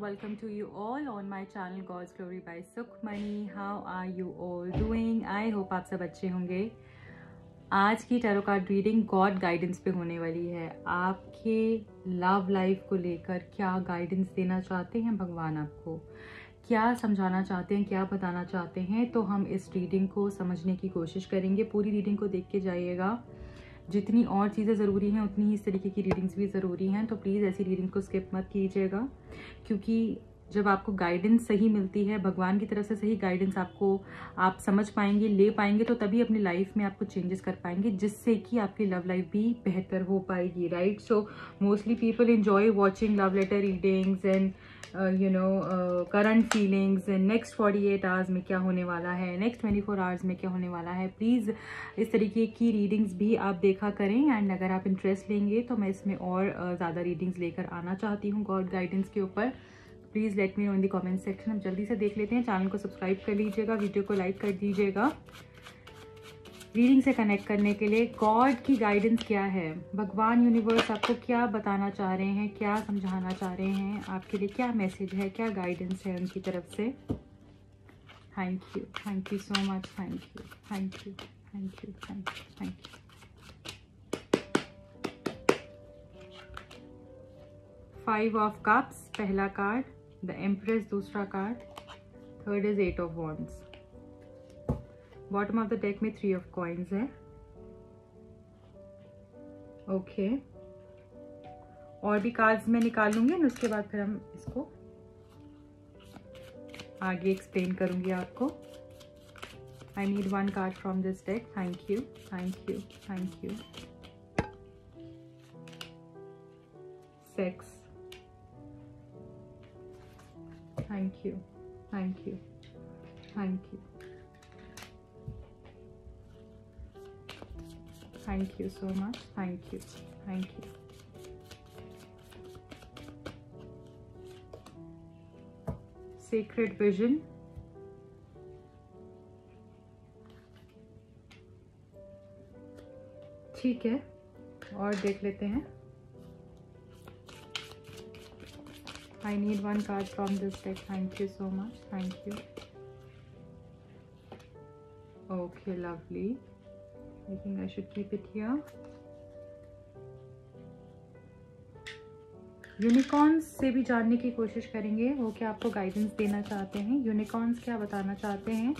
welcome to you all on my channel God's Glory by Sukhmani. How are you all doing? I hope आप सब अच्छे होंगे. आज की tarot card reading God guidance पे होने वाली है. आपके लव लाइफ को लेकर क्या गाइडेंस देना चाहते हैं भगवान, आपको क्या समझाना चाहते हैं, क्या बताना चाहते हैं, तो हम इस रीडिंग को समझने की कोशिश करेंगे. पूरी रीडिंग को देख के जाइएगा. जितनी और चीज़ें ज़रूरी हैं उतनी ही इस तरीके की रीडिंग्स भी ज़रूरी हैं. तो प्लीज़ ऐसी रीडिंग को स्किप मत कीजिएगा, क्योंकि जब आपको गाइडेंस सही मिलती है, भगवान की तरफ से सही गाइडेंस आपको आप समझ पाएंगे, ले पाएंगे, तो तभी अपनी लाइफ में आपको चेंजेस कर पाएंगे, जिससे कि आपकी लव लाइफ भी बेहतर हो पाएगी. Right. So mostly people enjoy watching love letter readings and current feelings. Next 48 hours में क्या होने वाला है, नेक्स्ट 24 आवर्स में क्या होने वाला है. प्लीज़ इस तरीके की रीडिंग्स भी आप देखा करें. एंड अगर आप इंटरेस्ट लेंगे तो मैं इसमें और ज़्यादा रीडिंग्स लेकर आना चाहती हूँ गॉड गाइडेंस के ऊपर. Please let me know in the comment section. हम जल्दी से देख लेते हैं. चैनल को सब्सक्राइब कर लीजिएगा, वीडियो को लाइक कर दीजिएगा. रीडिंग से कनेक्ट करने के लिए गॉड की गाइडेंस क्या है, भगवान यूनिवर्स आपको क्या बताना चाह रहे हैं, क्या समझाना चाह रहे हैं, आपके लिए क्या मैसेज है, क्या गाइडेंस है उनकी तरफ से. Thank you so much. Thank you. 5 of cups पहला कार्ड, द एम्प्रेस दूसरा card, third is 8 of wands. Bottom of the deck में 3 ऑफ कॉइन्स है. ओके. और भी कार्ड्स मैं निकालूंगी और उसके बाद फिर हम इसको आगे एक्सप्लेन करूंगी आपको. I need 1 card from this deck. Thank you. Sex. Thank you so much. Thank you. Sacred vision. ठीक है, और देख लेते हैं. I need 1 card from this deck. Thank you so much. Thank you. Okay, lovely. I think I should keep it here. Unicorns से भी जानने की कोशिश करेंगे, वो क्या आपको गाइडेंस देना चाहते हैं, यूनिकॉर्न्स क्या बताना चाहते हैं.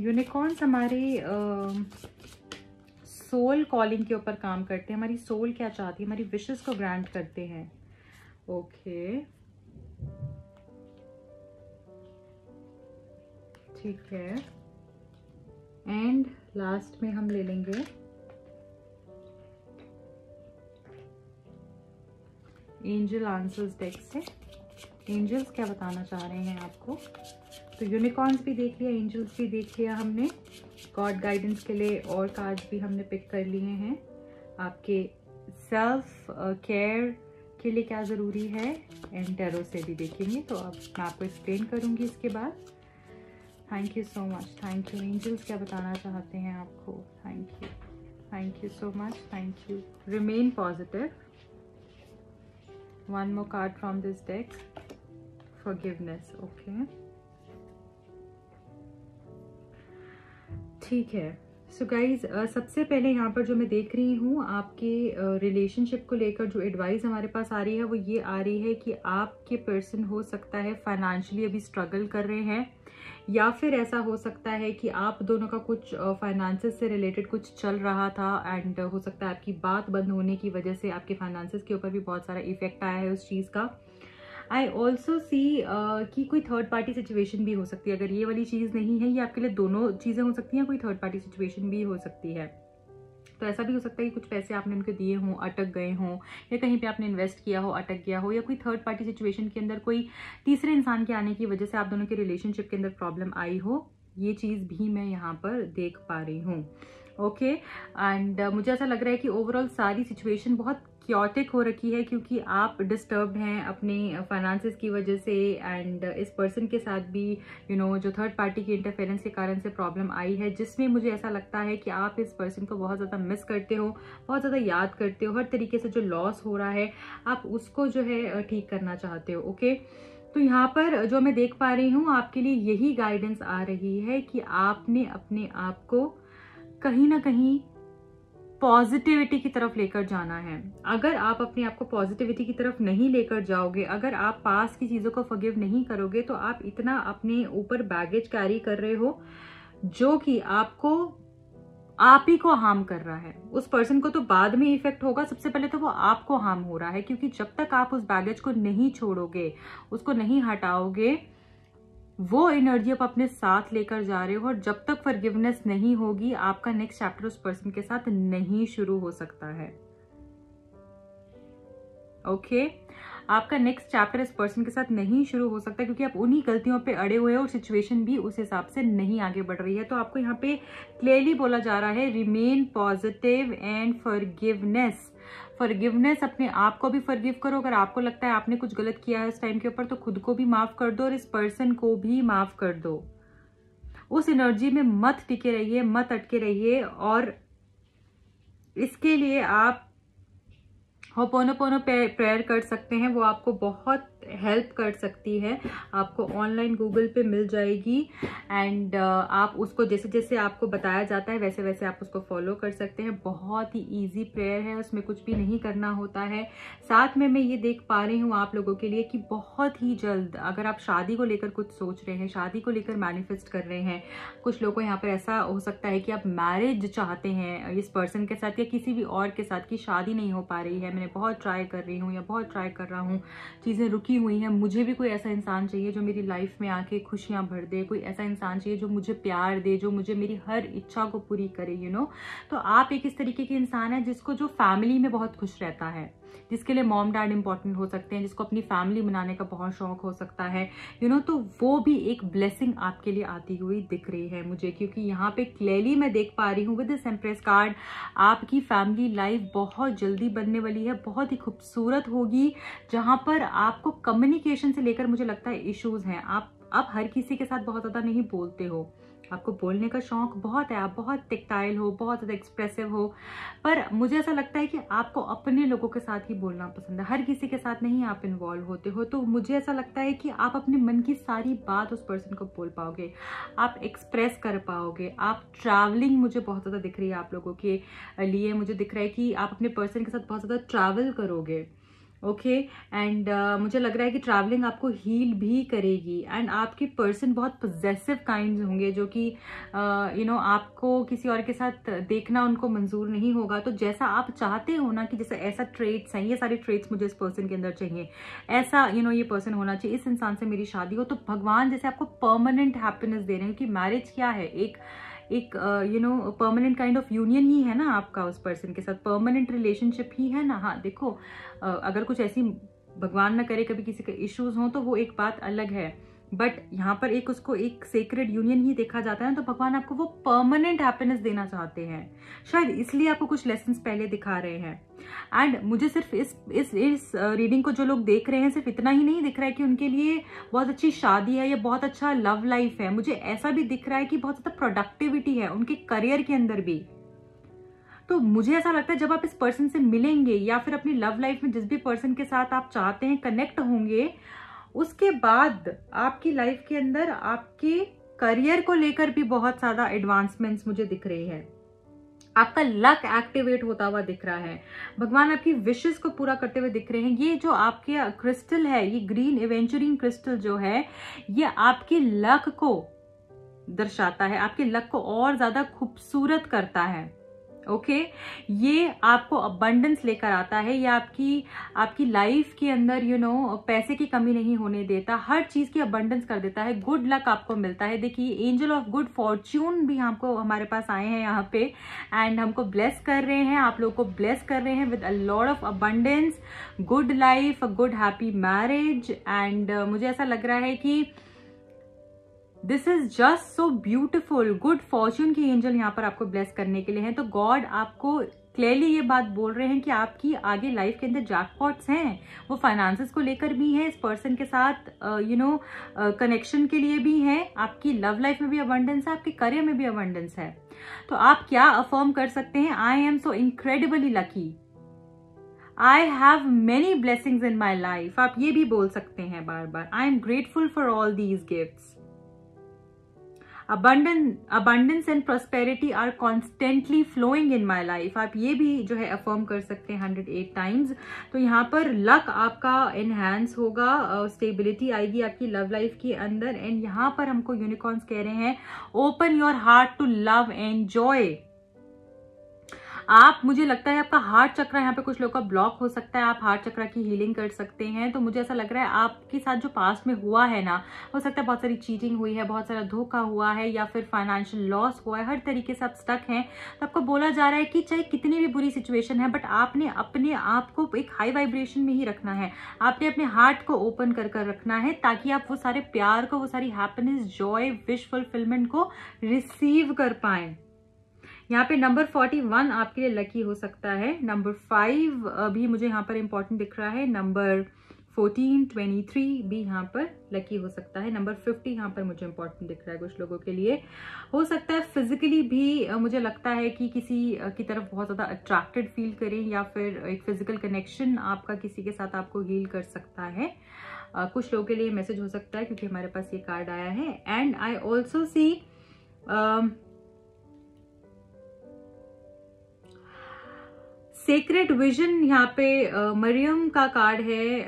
यूनिकॉर्न्स हमारे सोल कॉलिंग के ऊपर काम करते हैं. हमारी सोल क्या चाहती है, हमारी विशेस को ग्रांट करते हैं. ओके, ठीक है. एंड लास्ट में हम ले लेंगे एंजल आंसर्स डेक से. एंजल्स क्या बताना चाह रहे हैं आपको. तो यूनिकॉर्न्स भी देख लिया, एंजल्स भी देख लिया हमने. गॉड गाइडेंस के लिए और कार्ड्स भी हमने पिक कर लिए हैं. आपके सेल्फ केयर के लिए क्या ज़रूरी है, एंड टैरो से भी देखेंगे. तो अब मैं आपको एक्सप्लेन करूँगी इसके बाद. Thank you so much. Thank you. Angels क्या बताना चाहते हैं आपको. Thank you so much. Thank you. Remain positive. 1 more card from this deck. Forgiveness. Okay. ठीक है. सो गाइज, सबसे पहले यहाँ पर जो मैं देख रही हूँ आपके रिलेशनशिप को लेकर जो एडवाइस हमारे पास आ रही है वो ये आ रही है कि आपके पर्सन हो सकता है फाइनेंशियली अभी स्ट्रगल कर रहे हैं, या फिर ऐसा हो सकता है कि आप दोनों का कुछ फाइनेंसेस से रिलेटेड कुछ चल रहा था, एंड हो सकता है आपकी बात बंद होने की वजह से आपके फाइनेंसेस के ऊपर भी बहुत सारा इफेक्ट आया है उस चीज़ का. आई ऑल्सो सी कि कोई थर्ड पार्टी सिचुएशन भी हो सकती है. अगर ये वाली चीज़ नहीं है, ये आपके लिए दोनों चीज़ें हो सकती हैं, कोई थर्ड पार्टी सिचुएशन भी हो सकती है. तो ऐसा भी हो सकता है कि कुछ पैसे आपने उनको दिए हों, अटक गए हों, या कहीं पे आपने इन्वेस्ट किया हो, अटक गया हो, या कोई थर्ड पार्टी सिचुएशन के अंदर कोई तीसरे इंसान के आने की वजह से आप दोनों के रिलेशनशिप के अंदर प्रॉब्लम आई हो. ये चीज़ भी मैं यहाँ पर देख पा रही हूँ. ओके. एंड मुझे ऐसा लग रहा है कि ओवरऑल सारी सिचुएशन बहुत क्योटिक हो रखी है क्योंकि आप डिस्टर्ब्ड हैं अपने फाइनेंसेस की वजह से, एंड इस पर्सन के साथ भी जो थर्ड पार्टी की इंटरफेरेंस के कारण से प्रॉब्लम आई है, जिसमें मुझे ऐसा लगता है कि आप इस पर्सन को बहुत ज़्यादा मिस करते हो, बहुत ज़्यादा याद करते हो। हर तरीके से जो लॉस हो रहा है आप उसको जो है ठीक करना चाहते हो। ओके, तो यहाँ पर जो मैं देख पा रही हूँ आपके लिए यही गाइडेंस आ रही है कि आपने अपने आप को कहीं ना कहीं पॉजिटिविटी की तरफ लेकर जाना है। अगर आप अपने आप को पॉजिटिविटी की तरफ नहीं लेकर जाओगे, अगर आप पास की चीज़ों को फॉरगिव नहीं करोगे, तो आप इतना अपने ऊपर बैगेज कैरी कर रहे हो जो कि आप ही को हार्म कर रहा है। उस पर्सन को तो बाद में इफेक्ट होगा, सबसे पहले तो वो आपको हार्म हो रहा है, क्योंकि जब तक आप उस बैगेज को नहीं छोड़ोगे, उसको नहीं हटाओगे, वो एनर्जी आप अपने साथ लेकर जा रहे हो, और जब तक फॉरगिवनेस नहीं होगी आपका नेक्स्ट चैप्टर उस पर्सन के साथ नहीं शुरू हो सकता है। ओके, आपका नेक्स्ट चैप्टर इस पर्सन के साथ नहीं शुरू हो सकता क्योंकि आप उन्हीं गलतियों पे अड़े हुए हो और सिचुएशन भी उस हिसाब से नहीं आगे बढ़ रही है। तो आपको यहाँ पे क्लियरली बोला जा रहा है, remain positive and forgiveness. Forgiveness, अपने आप को भी फॉरगिव करो। अगर आपको लगता है आपने कुछ गलत किया है इस टाइम के ऊपर, तो खुद को भी माफ कर दो और इस पर्सन को भी माफ कर दो। उस एनर्जी में मत टिके रहिए, मत अटके रहिए, और इसके लिए आप होपोनोपोनो प्रेयर कर सकते हैं, वो आपको बहुत हेल्प कर सकती है। आपको ऑनलाइन गूगल पे मिल जाएगी, एंड आप उसको जैसे जैसे आपको बताया जाता है वैसे वैसे आप उसको फॉलो कर सकते हैं। बहुत ही इजी प्रेयर है, उसमें कुछ भी नहीं करना होता है। साथ में मैं ये देख पा रही हूँ आप लोगों के लिए कि बहुत ही जल्द, अगर आप शादी को लेकर कुछ सोच रहे हैं, शादी को लेकर मैनिफेस्ट कर रहे हैं, कुछ लोगों को यहाँ पर ऐसा हो सकता है कि आप मैरिज चाहते हैं इस पर्सन के साथ या किसी भी और के साथ, की शादी नहीं हो पा रही है, मैंने बहुत ट्राई कर रही हूँ या बहुत ट्राई कर रहा हूँ, चीज़ें रुकी हुई हैं, मुझे भी कोई ऐसा इंसान चाहिए जो मेरी लाइफ में आके खुशियां भर दे, कोई ऐसा इंसान चाहिए जो मुझे प्यार दे, जो मुझे मेरी हर इच्छा को पूरी करे, तो आप एक इस तरीके के इंसान है जिसको जो फैमिली में बहुत खुश रहता है, जिसके लिए मॉम डैड इंपॉर्टेंट हो सकते हैं, जिसको अपनी फैमिली बनाने का बहुत शौक हो सकता है, तो वो भी एक ब्लेसिंग आपके लिए आती हुई दिख रही है मुझे, क्योंकि यहाँ पे क्लियरली मैं देख पा रही हूँ विद दिस एम्प्रेस कार्ड, आपकी फैमिली लाइफ बहुत जल्दी बनने वाली है, बहुत ही खूबसूरत होगी, जहां पर आपको कम्युनिकेशन से लेकर मुझे लगता है इश्यूज हैं। आप हर किसी के साथ बहुत ज्यादा नहीं बोलते हो, आपको बोलने का शौक बहुत है, आप बहुत टेक्टाइल हो, बहुत ज़्यादा एक्सप्रेसिव हो, पर मुझे ऐसा लगता है कि आपको अपने लोगों के साथ ही बोलना पसंद है, हर किसी के साथ नहीं आप इन्वॉल्व होते हो। तो मुझे ऐसा लगता है कि आप अपने मन की सारी बात उस पर्सन को बोल पाओगे, आप एक्सप्रेस कर पाओगे। आप ट्रैवलिंग मुझे बहुत ज़्यादा दिख रही है आप लोगों के लिए, मुझे दिख रहा है कि आप अपने पर्सन के साथ बहुत ज़्यादा ट्रैवल करोगे। ओके, एंड मुझे लग रहा है कि ट्रैवलिंग आपको हील भी करेगी, एंड आपके पर्सन बहुत पॉजेसिव काइंड होंगे, जो कि आपको किसी और के साथ देखना उनको मंजूर नहीं होगा। तो जैसा आप चाहते हो ना, कि जैसे ऐसा ट्रेट्स हैं, ये सारे ट्रेट्स मुझे इस पर्सन के अंदर चाहिए, ऐसा ये पर्सन होना चाहिए, इस इंसान से मेरी शादी हो, तो भगवान जैसे आपको परमानेंट हैप्पीनेस दे रहे हैं। कि मैरिज क्या है, एक परमानेंट काइंड ऑफ यूनियन ही है ना आपका उस पर्सन के साथ, परमानेंट रिलेशनशिप ही है ना। हाँ देखो, अगर कुछ ऐसी भगवान ना करे कभी किसी के इश्यूज हो तो वो एक बात अलग है, बट यहाँ पर उसको एक सेक्रेड यूनियन ही देखा जाता है। तो भगवान आपको वो परमानेंट हैप्पीनेस देना चाहते हैं, शायद इसलिए आपको कुछ लेसन्स पहले दिखा रहे हैं। एंड मुझे सिर्फ इस रीडिंग को जो लोग देख रहे हैं, सिर्फ इतना ही नहीं दिख रहा है कि उनके लिए बहुत अच्छी शादी है या बहुत अच्छा लव लाइफ है, मुझे ऐसा भी दिख रहा है कि बहुत ज्यादा प्रोडक्टिविटी है उनके करियर के अंदर भी। तो मुझे ऐसा लगता है जब आप इस पर्सन से मिलेंगे या फिर अपनी लव लाइफ में जिस भी पर्सन के साथ आप चाहते हैं कनेक्ट होंगे, उसके बाद आपकी लाइफ के अंदर आपके करियर को लेकर भी बहुत ज्यादा एडवांसमेंट्स मुझे दिख रही है। आपका लक एक्टिवेट होता हुआ दिख रहा है, भगवान आपकी विशेस को पूरा करते हुए दिख रहे हैं। ये जो आपके क्रिस्टल है, ये ग्रीन एवेंचुरिंग क्रिस्टल जो है, ये आपके लक को दर्शाता है, आपके लक को और ज्यादा खूबसूरत करता है। ओके, ये आपको अबंडेंस लेकर आता है, ये आपकी लाइफ के अंदर पैसे की कमी नहीं होने देता, हर चीज की अबंडेंस कर देता है, गुड लक आपको मिलता है। देखिए, एंजल ऑफ गुड फॉर्च्यून भी हमको हमारे पास आए हैं यहाँ पे, एंड हमको ब्लेस कर रहे हैं, आप लोगों को ब्लेस कर रहे हैं with a lot of abundance, good life, a good happy marriage. And मुझे ऐसा लग रहा है कि this is just so beautiful. Good Fortune की एंजल यहाँ पर आपको ब्लेस करने के लिए है। तो गॉड आपको क्लियरली ये बात बोल रहे हैं कि आपकी आगे लाइफ के अंदर जैकपॉट्स हैं, वो फाइनेंसेस को लेकर भी है, इस पर्सन के साथ कनेक्शन के लिए भी है, आपकी लव लाइफ में भी अबंडेंस है, आपके करियर में भी अबंडेंस है। तो आप क्या अफर्म कर सकते हैं? I am so incredibly lucky, I have many blessings in my life. आप ये भी बोल सकते हैं बार बार, I am grateful for all these gifts. abundance and prosperity are constantly flowing in my life। आप ये भी जो है अफर्म कर सकते हैं 108 टाइम्स। तो यहाँ पर लक आपका एनहांस होगा, स्टेबिलिटी आएगी आपकी लव लाइफ के अंदर। एंड यहाँ पर हमको यूनिकॉर्न्स कह रहे हैं open your heart to love and joy. आप, मुझे लगता है आपका हार्ट चक्रा यहाँ पे कुछ लोगों का ब्लॉक हो सकता है, आप हार्ट चक्रा की हीलिंग कर सकते हैं। तो मुझे ऐसा लग रहा है आपके साथ जो पास्ट में हुआ है ना, हो सकता है बहुत सारी चीटिंग हुई है, बहुत सारा धोखा हुआ है, या फिर फाइनेंशियल लॉस हुआ है, हर तरीके से आप स्टक हैं। तो आपको बोला जा रहा है कि चाहे कितनी भी बुरी सिचुएशन है, बट आपने अपने आप को एक हाई वाइब्रेशन में ही रखना है, आपने अपने हार्ट को ओपन कर रखना है, ताकि आप वो सारे प्यार को, वो सारी हैप्पीनेस, जॉय, विश फुलफिलमेंट को रिसीव कर पाएं। यहाँ पे नंबर 41 आपके लिए लकी हो सकता है। नंबर 5 भी मुझे यहाँ पर इंपॉर्टेंट दिख रहा है। नंबर 14, 23 भी यहाँ पर लकी हो सकता है। नंबर 50 यहाँ पर मुझे इंपॉर्टेंट दिख रहा है कुछ लोगों के लिए। हो सकता है फिजिकली भी मुझे लगता है कि किसी की तरफ बहुत ज़्यादा अट्रैक्टेड फील करें, या फिर एक फिजिकल कनेक्शन आपका किसी के साथ आपको हील कर सकता है। कुछ लोगों के लिए मैसेज हो सकता है क्योंकि हमारे पास ये कार्ड आया है। And I also see secret vision. यहाँ पे मरियम का कार्ड है,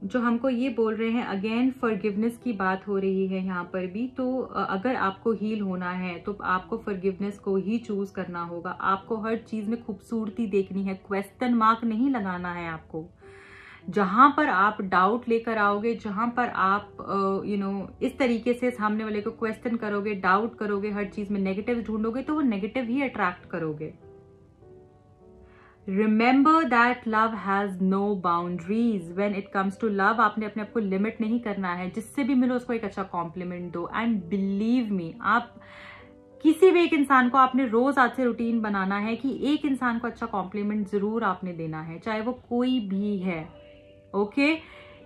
जो हमको ये बोल रहे हैं अगेन फॉरगिवनेस की बात हो रही है यहाँ पर भी। तो अगर आपको हील होना है तो आपको फॉरगिवनेस को ही चूज करना होगा। आपको हर चीज में खूबसूरती देखनी है, क्वेश्चन मार्क नहीं लगाना है आपको। जहां पर आप डाउट लेकर आओगे, जहां पर आप इस तरीके से सामने वाले को क्वेश्चन करोगे, डाउट करोगे, हर चीज में नेगेटिव ढूंढोगे, तो वो नेगेटिव ही अट्रैक्ट करोगे। Remember that love has no boundaries when it comes to love। आपने अपने आप को लिमिट नहीं करना है, जिससे भी मिलो उसको एक अच्छा कॉम्प्लीमेंट दो। एंड बिलीव मी, आप किसी भी एक इंसान को आपने रोज आज से रूटीन बनाना है कि एक इंसान को अच्छा कॉम्प्लीमेंट जरूर आपने देना है, चाहे वो कोई भी है। ओके,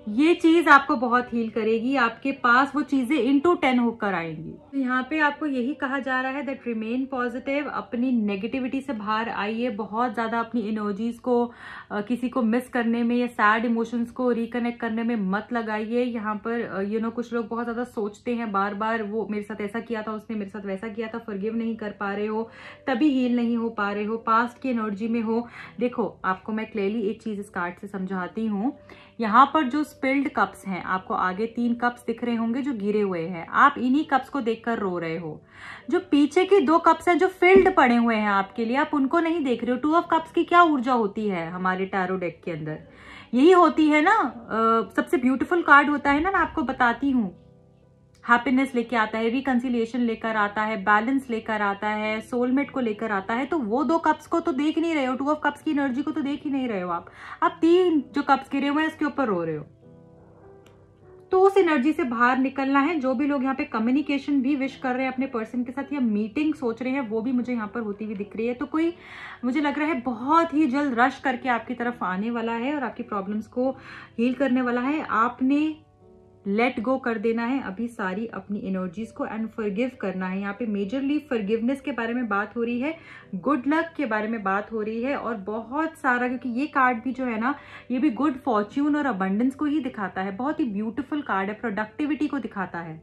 ये चीज आपको बहुत हील करेगी, आपके पास वो चीजें into 10 होकर आएंगी। यहाँ पे आपको यही कहा जा रहा है दैट रिमेन पॉजिटिव, अपनी नेगेटिविटी से बाहर आइए, बहुत ज्यादा अपनी एनर्जीज को किसी को मिस करने में या सैड इमोशंस को रिकनेक्ट करने में मत लगाइए। यहाँ पर कुछ लोग बहुत ज्यादा सोचते हैं बार बार, वो मेरे साथ ऐसा किया था, उसने मेरे साथ वैसा किया था, फॉरगिव नहीं कर पा रहे हो, तभी हील नहीं हो पा रहे हो, पास्ट की एनर्जी में हो। देखो, आपको मैं क्लियरली एक चीज इस कार्ड से समझाती हूँ। यहाँ पर जो स्पिल्ड कप्स हैं, आपको आगे 3 कप्स दिख रहे होंगे जो गिरे हुए हैं, आप इन्हीं कप्स को देखकर रो रहे हो। जो पीछे की 2 कप्स हैं जो फिल्ड पड़े हुए हैं आपके लिए, आप उनको नहीं देख रहे हो। 2 ऑफ कप्स की क्या ऊर्जा होती है हमारे टैरो डेक के अंदर? यही होती है ना, सबसे ब्यूटीफुल कार्ड होता है ना, मैं आपको बताती हूँ। हैप्पीनेस लेके आता है, रिकंसिलिएशन लेकर आता है, बैलेंस लेकर आता है, सोलमेट को लेकर आता है। तो वो 2 कप्स को तो देख नहीं रहे हो, 2 ऑफ कप्स की एनर्जी को तो देख ही नहीं रहे हो आप 3 जो कप्स गिरे हुए हैं इसके ऊपर रो रहे हो। तो उस एनर्जी से बाहर निकलना है। जो भी लोग यहाँ पे कम्युनिकेशन भी विश कर रहे हैं अपने पर्सन के साथ, या मीटिंग सोच रहे हैं, वो भी मुझे यहाँ पर होती हुई दिख रही है। तो कोई, मुझे लग रहा है बहुत ही जल्द रश करके आपकी तरफ आने वाला है और आपकी प्रॉब्लम्स को हील करने वाला है। आपने लेट गो कर देना है अभी सारी अपनी एनर्जीज को एंड फॉरगिव करना है। यहाँ पे मेजरली फॉरगिवनेस के बारे में बात हो रही है, गुड लक के बारे में बात हो रही है, और बहुत सारा, क्योंकि ये कार्ड भी जो है ना, ये भी गुड फॉर्च्यून और अबंडेंस को ही दिखाता है। बहुत ही ब्यूटीफुल कार्ड है, प्रोडक्टिविटी को दिखाता है।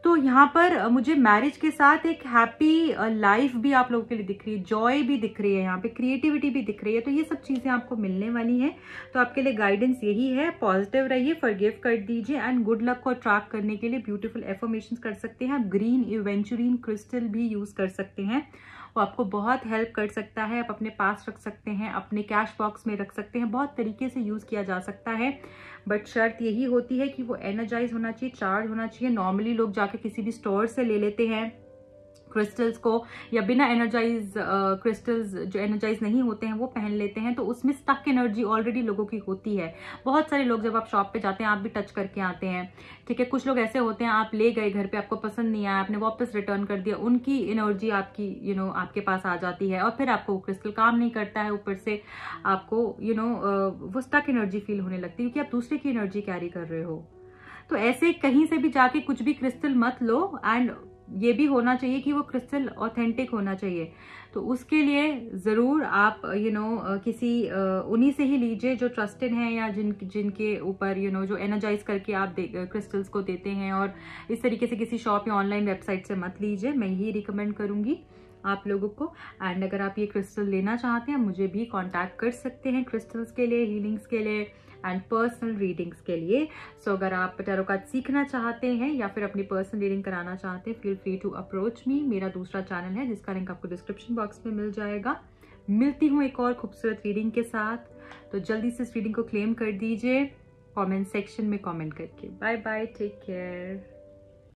तो यहाँ पर मुझे मैरिज के साथ एक हैप्पी लाइफ भी आप लोगों के लिए दिख रही है, जॉय भी दिख रही है, यहाँ पे क्रिएटिविटी भी दिख रही है। तो ये सब चीजें आपको मिलने वाली हैं। तो आपके लिए गाइडेंस यही है, पॉजिटिव रहिए, फॉरगिव कर दीजिए, एंड गुड लक को अट्रैक्ट करने के लिए ब्यूटीफुल एफर्मेशंस कर सकते हैं। आप ग्रीन एवेंचुरीन क्रिस्टल भी यूज कर सकते हैं, वो आपको बहुत हेल्प कर सकता है। आप अपने पास रख सकते हैं, अपने कैश बॉक्स में रख सकते हैं, बहुत तरीके से यूज किया जा सकता है। बट शर्त यही होती है कि वो एनर्जाइज होना चाहिए, चार्ज होना चाहिए। नॉर्मली लोग जाके किसी भी स्टोर से ले लेते हैं, क्रिस्टल्स को, या बिना एनर्जाइज क्रिस्टल्स जो एनर्जाइज नहीं होते हैं वो पहन लेते हैं, तो उसमें स्टक एनर्जी ऑलरेडी लोगों की होती है। बहुत सारे लोग जब आप शॉप पे जाते हैं आप भी टच करके आते हैं, ठीक है। कुछ लोग ऐसे होते हैं, आप ले गए घर पे, आपको पसंद नहीं आया, आपने वापस रिटर्न कर दिया, उनकी एनर्जी आपकी आपके पास आ जाती है और फिर आपको वो क्रिस्टल काम नहीं करता है, ऊपर से आपको वो स्टक एनर्जी फील होने लगती है क्योंकि आप दूसरे की एनर्जी कैरी कर रहे हो। तो ऐसे कहीं से भी जाके कुछ भी क्रिस्टल मत लो, एंड ये भी होना चाहिए कि वो क्रिस्टल ऑथेंटिक होना चाहिए। तो उसके लिए ज़रूर आप किसी उन्हीं से ही लीजिए जो ट्रस्टेड हैं, या जिनके ऊपर जो एनर्जाइज करके आप क्रिस्टल्स को देते हैं। और इस तरीके से किसी शॉप या ऑनलाइन वेबसाइट से मत लीजिए, मैं यही रिकमेंड करूँगी आप लोगों को। एंड अगर आप ये क्रिस्टल लेना चाहते हैं मुझे भी कांटेक्ट कर सकते हैं क्रिस्टल्स के लिए, हीलिंग्स के लिए एंड पर्सनल रीडिंग्स के लिए। सो अगर आप टैरो कार्ड सीखना चाहते हैं या फिर अपनी पर्सनल रीडिंग कराना चाहते हैं, feel free to approach me. मेरा दूसरा चैनल है जिसका लिंक आपको डिस्क्रिप्शन बॉक्स में मिल जाएगा। मिलती हूँ एक और खूबसूरत रीडिंग के साथ, तो जल्दी से इस रीडिंग को क्लेम कर दीजिए कमेंट सेक्शन में कमेंट करके। Bye bye, take care.